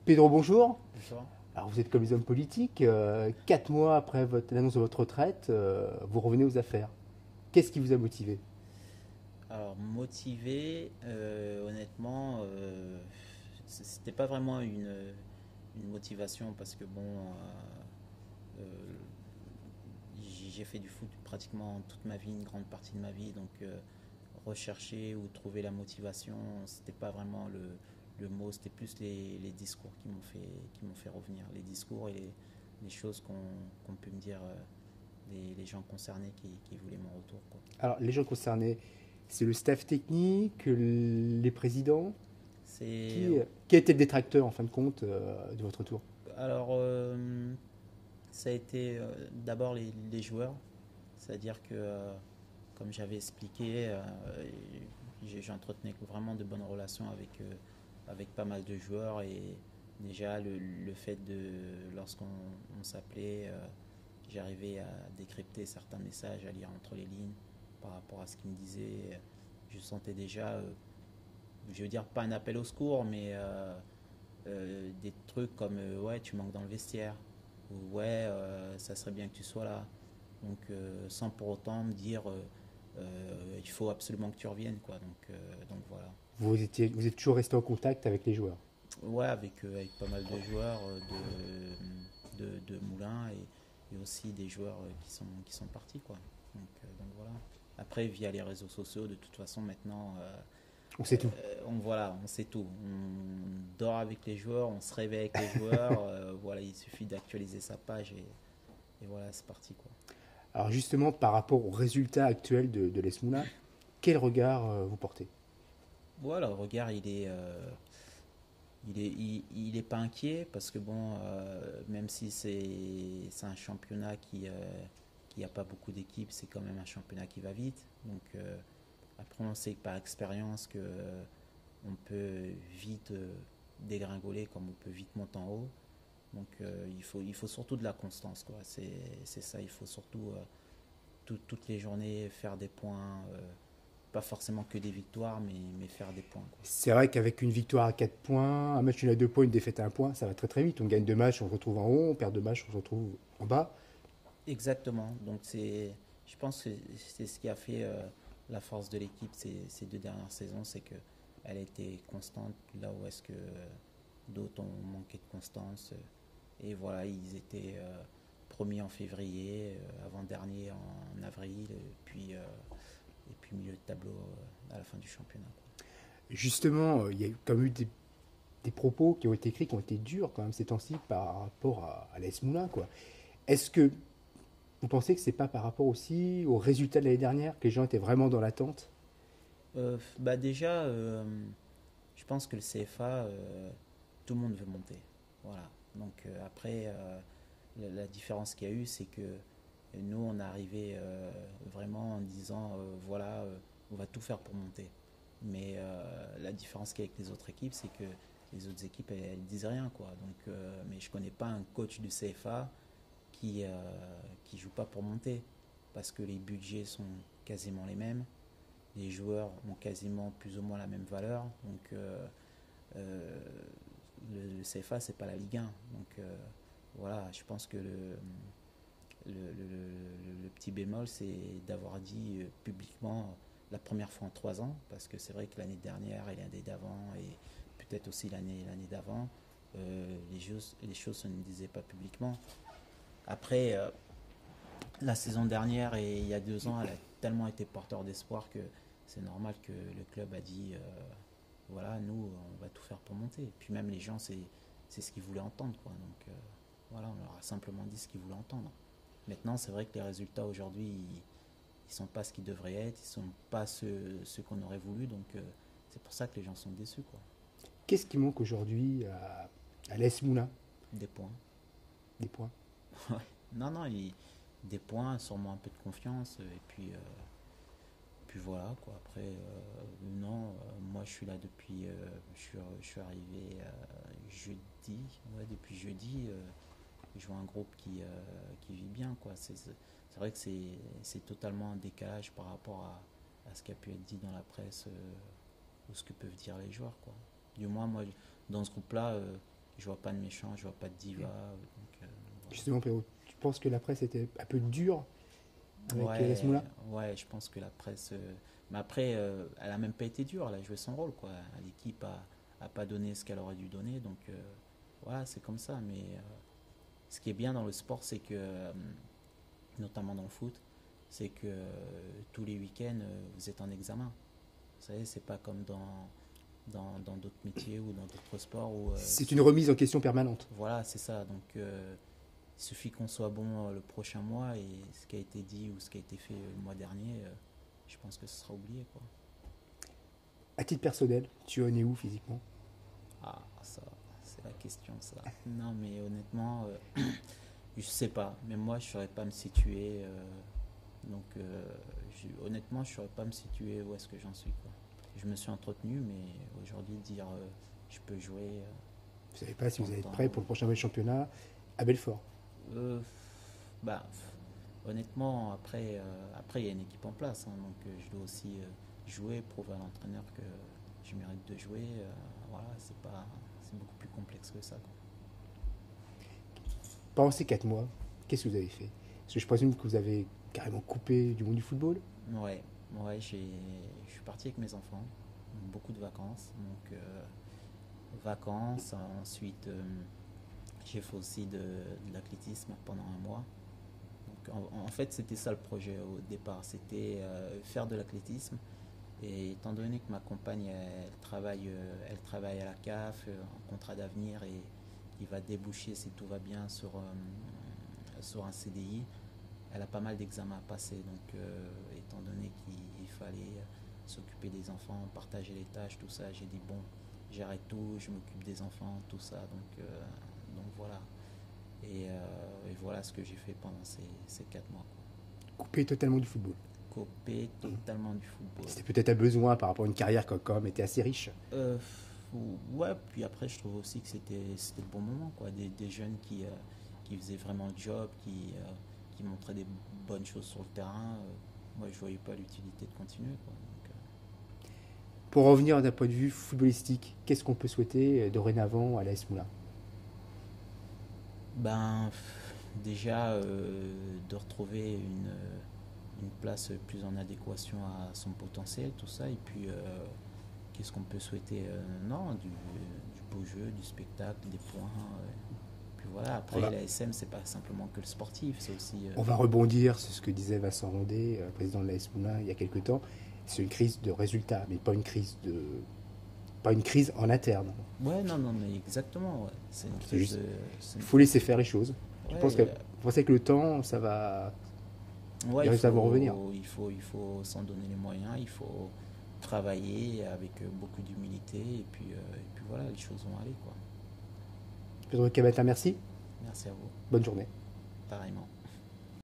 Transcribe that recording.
Pedro, bonjour. Bonjour. Alors vous êtes comme les hommes politiques, 4 mois après l'annonce de votre retraite, vous revenez aux affaires. Qu'est-ce qui vous a motivé? Alors, motivé, honnêtement, c'était pas vraiment une motivation parce que bon, j'ai fait du foot pratiquement toute ma vie, une grande partie de ma vie, donc rechercher ou trouver la motivation, c'était pas vraiment le mot, c'était plus les discours qui m'ont fait revenir, les discours et les choses qu'on peut me dire, les gens concernés qui voulaient mon retour, quoi. Alors les gens concernés, c'est le staff technique, les présidents, C'est qui a été le détracteur en fin de compte de votre tour? alors ça a été d'abord les joueurs, c'est-à-dire que comme j'avais expliqué, j'entretenais vraiment de bonnes relations avec pas mal de joueurs et déjà le fait de lorsqu'on s'appelait, j'arrivais à décrypter certains messages, à lire entre les lignes par rapport à ce qu'ils me disaient. Je sentais déjà, je veux dire pas un appel au secours, mais des trucs comme ouais, tu manques dans le vestiaire, ou ouais, ça serait bien que tu sois là, donc sans pour autant me dire il faut absolument que tu reviennes, quoi. Donc voilà. Vous êtes toujours resté en contact avec les joueurs. Ouais, avec pas mal de joueurs de Moulins et aussi des joueurs qui sont partis, quoi. Donc voilà. Après, via les réseaux sociaux, de toute façon, maintenant, On sait tout. on sait tout. On dort avec les joueurs, on se réveille avec les joueurs. Voilà, il suffit d'actualiser sa page et voilà, c'est parti, quoi. Alors justement, par rapport aux résultats actuels de l'AS Moulins, quel regard vous portez? Voilà, le regard, il est pas inquiet parce que bon, même si c'est un championnat qui a pas beaucoup d'équipes, c'est quand même un championnat qui va vite. Donc après, on sait par expérience que on peut vite dégringoler comme on peut vite monter en haut. Donc il faut surtout de la constance, quoi. C'est ça, il faut surtout toutes les journées faire des points, pas forcément que des victoires, mais faire des points, quoi. C'est vrai qu'avec une victoire à 4 points, un match nul à 2 points, une défaite à 1 point, ça va très très vite. On gagne 2 matchs, on se retrouve en haut, on perd 2 matchs, on se retrouve en bas. Exactement. Donc je pense que c'est ce qui a fait la force de l'équipe ces 2 dernières saisons, c'est que elle a été constante là où est-ce que d'autres ont manqué de constance. Et voilà, ils étaient premiers en février, avant-dernier en avril, et puis milieu de tableau à la fin du championnat, quoi. Justement, il y a comme eu des propos qui ont été écrits, qui ont été durs quand même ces temps-ci par rapport à l'AS Moulins, quoi. Est-ce que vous pensez que c'est pas par rapport aussi aux résultats de l'année dernière que les gens étaient vraiment dans l'attente? Bah déjà, je pense que le CFA, tout le monde veut monter. Voilà. Donc après, la différence qu'il y a eu, c'est que nous, on est arrivé vraiment en disant, voilà, on va tout faire pour monter. Mais la différence qu'il y a avec les autres équipes, c'est que les autres équipes, elles disent rien, quoi. Donc, mais je connais pas un coach du CFA qui joue pas pour monter, parce que les budgets sont quasiment les mêmes, les joueurs ont quasiment plus ou moins la même valeur. Donc euh, le CFA, c'est pas la Ligue 1. Donc voilà, je pense que le petit bémol, c'est d'avoir dit publiquement la première fois en 3 ans, parce que c'est vrai que l'année dernière et l'année d'avant, et peut-être aussi l'année d'avant, les choses se ne disaient pas publiquement. Après, la saison dernière et il y a 2 ans, elle a tellement été porteur d'espoir que c'est normal que le club a dit voilà, nous, on va tout faire pour monter. Et puis même les gens, c'est ce qu'ils voulaient entendre, quoi. Donc voilà, on leur a simplement dit ce qu'ils voulaient entendre. Maintenant, c'est vrai que les résultats aujourd'hui, ils sont pas ce qu'ils devraient être, ils sont pas ceux qu'on aurait voulu, donc c'est pour ça que les gens sont déçus, quoi. Qu'est-ce qui manque aujourd'hui à l'AS Moulins? Des points. Des points. Ouais. Non, non, des points, sûrement un peu de confiance, et puis voilà, quoi. Après, non, moi je suis là depuis, je suis arrivé jeudi, ouais, depuis jeudi, je vois un groupe qui vit bien, quoi. C'est vrai que c'est totalement un décalage par rapport à ce qui a pu être dit dans la presse, ou ce que peuvent dire les joueurs, quoi. Du moins, moi, dans ce groupe-là, Je vois pas de méchant, je vois pas de diva. Voilà. Justement, Pedro, tu penses que la presse était un peu dure avec l'AS Ouais, Moulin? ouais, je pense que la presse. Mais après, elle a même pas été dure, elle a joué son rôle, quoi. L'équipe a pas donné ce qu'elle aurait dû donner, donc voilà, c'est comme ça. Mais ce qui est bien dans le sport, c'est que, notamment dans le foot, c'est que tous les week-ends, vous êtes en examen. Vous savez, c'est pas comme dans d'autres métiers ou dans d'autres sports où C'est une remise en question permanente. voilà, c'est ça. Donc il suffit qu'on soit bon le prochain mois et ce qui a été dit ou ce qui a été fait le mois dernier, je pense que ce sera oublié, quoi. À titre personnel, tu en es où physiquement? Ah, ça, c'est la question, ça. Non, mais honnêtement, je sais pas. Même moi, je saurais pas me situer. Donc, honnêtement, je saurais pas me situer où est-ce que j'en suis, quoi. Je me suis entretenu, mais aujourd'hui, dire je peux jouer Vous savez pas si vous allez être longtemps. prêt pour le prochain match de championnat à Belfort. Euh, bah, honnêtement, après, il y a une équipe en place, hein, donc je dois aussi jouer, prouver à l'entraîneur que je mérite de jouer. Voilà, c'est beaucoup plus complexe que ça, quoi. Pendant ces 4 mois, qu'est-ce que vous avez fait? Parce que je présume que vous avez carrément coupé du monde du football. Ouais, ouais, je suis parti avec mes enfants, beaucoup de vacances, donc vacances. Ensuite, j'ai fait aussi de l'athlétisme pendant un mois. Donc, en fait, c'était ça le projet au départ, c'était faire de l'athlétisme. Et étant donné que ma compagne, elle travaille à la CAF, en contrat d'avenir, et qui va déboucher, si tout va bien, sur un CDI, elle a pas mal d'examens à passer. Donc, étant donné qu'il fallait s'occuper des enfants, partager les tâches, tout ça, j'ai dit bon, j'arrête tout, je m'occupe des enfants, tout ça. Donc voilà. Et voilà ce que j'ai fait pendant ces 4 mois, quoi. Coupé totalement du football. Coupé totalement du football. C'était peut-être un besoin par rapport à une carrière qui quand même était assez riche. Euh, ouais, puis après, je trouve aussi que c'était le bon moment, quoi. Des jeunes qui faisaient vraiment le job, qui montraient des bonnes choses sur le terrain. Moi, je voyais pas l'utilité de continuer, quoi. Donc, Pour revenir d'un point de vue footballistique, qu'est-ce qu'on peut souhaiter dorénavant à l'AS Moulin? ben, déjà, de retrouver une place plus en adéquation à son potentiel, tout ça. Et puis, qu'est-ce qu'on peut souhaiter? Non, du beau jeu, du spectacle, des points. Puis voilà, après, Voilà. la SM, c'est pas simplement que le sportif, c'est aussi. On va rebondir sur ce que disait Vincent Rondet, président de l'AS Moulin, il y a quelques temps. C'est une crise de résultats, mais pas une crise en interne. Ouais, non, non, mais exactement, ouais. C'est une C'est crise juste, de. il faut laisser faire les choses. Je pense Ouais, que, vous pensez que le temps, ça va, ouais, ça va revenir. il faut s'en donner les moyens, il faut travailler avec beaucoup d'humilité, et puis voilà, les choses vont aller, quoi. Pedro Cabata, merci. Merci à vous, Bonne journée. pareillement.